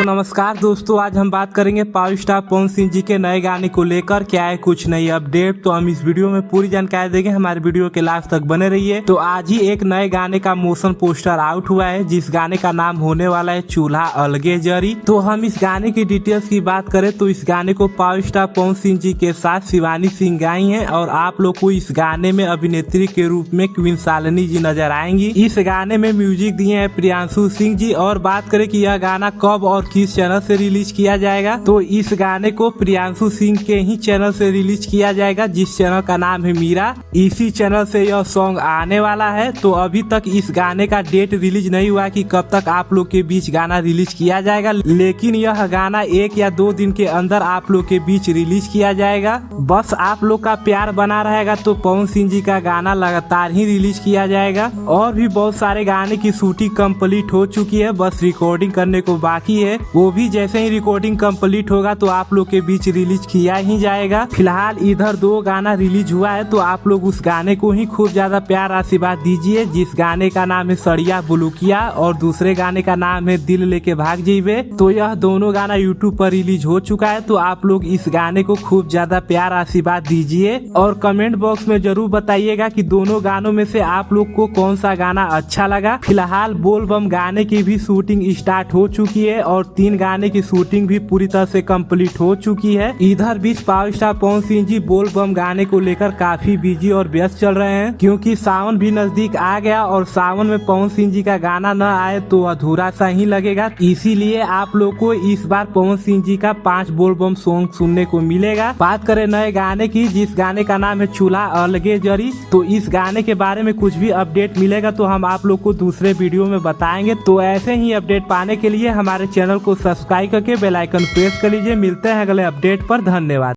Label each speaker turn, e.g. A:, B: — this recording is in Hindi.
A: तो नमस्कार दोस्तों, आज हम बात करेंगे पावर स्टार पवन सिंह जी के नए गाने को लेकर क्या है कुछ नई अपडेट। तो हम इस वीडियो में पूरी जानकारी देंगे, हमारे वीडियो के लास्ट तक बने रहिए। तो आज ही एक नए गाने का मोशन पोस्टर आउट हुआ है, जिस गाने का नाम होने वाला है चूल्हा अलगे जरी। तो हम इस गाने की डिटेल्स की बात करें तो इस गाने को पावर स्टार पवन सिंह जी के साथ शिवानी सिंह गाई है और आप लोग को इस गाने में अभिनेत्री के रूप में क्वीन शालिनी जी नजर आएंगी। इस गाने में म्यूजिक दिए हैं प्रियांशु सिंह जी। और बात करें कि यह गाना कब और किस चैनल से रिलीज किया जाएगा, तो इस गाने को प्रियांशु सिंह के ही चैनल से रिलीज किया जाएगा, जिस चैनल का नाम है मीरा। इसी चैनल से यह सॉन्ग आने वाला है। तो अभी तक इस गाने का डेट रिलीज नहीं हुआ कि कब तक आप लोग के बीच गाना रिलीज किया जाएगा, लेकिन यह गाना 1 या 2 दिन के अंदर आप लोग के बीच रिलीज किया जाएगा। बस आप लोग का प्यार बना रहेगा तो पवन सिंह जी का गाना लगातार ही रिलीज किया जाएगा। और भी बहुत सारे गाने की शूटिंग कंप्लीट हो चुकी है, बस रिकॉर्डिंग करने को बाकी है। वो भी जैसे ही रिकॉर्डिंग कंप्लीट होगा तो आप लोग के बीच रिलीज किया ही जाएगा। फिलहाल इधर 2 गाना रिलीज हुआ है, तो आप लोग उस गाने को ही खूब ज्यादा प्यार आशीर्वाद दीजिए, जिस गाने का नाम है सड़िया बुलुकिया और दूसरे गाने का नाम है दिल लेके भाग जीवे। तो यह दोनों गाना यूट्यूब पर रिलीज हो चुका है, तो आप लोग इस गाने को खूब ज्यादा प्यार आशीर्वाद दीजिए और कमेंट बॉक्स में जरूर बताइएगा कि दोनों गानों में से आप लोग को कौन सा गाना अच्छा लगा। फिलहाल बोल बम गाने की भी शूटिंग स्टार्ट हो चुकी है और 3 गाने की शूटिंग भी पूरी तरह से कंप्लीट हो चुकी है। इधर बीच पावर स्टार पवन सिंह जी बोल बम गाने को लेकर काफी बिजी और व्यस्त चल रहे हैं, क्योंकि सावन भी नजदीक आ गया और सावन में पवन सिंह जी का गाना न आए तो अधूरा सा ही लगेगा। इसीलिए आप लोग को इस बार पवन सिंह जी का 5 बोल बम सॉन्ग सुनने को मिलेगा। बात करें नए गाने की, जिस गाने का नाम है चूल्हा अलगे जरी, तो इस गाने के बारे में कुछ भी अपडेट मिलेगा तो हम आप लोग को दूसरे वीडियो में बताएंगे। तो ऐसे ही अपडेट पाने के लिए हमारे चैनल को सब्सक्राइब करके बेल आइकन प्रेस कर लीजिए। मिलते हैं अगले अपडेट पर, धन्यवाद।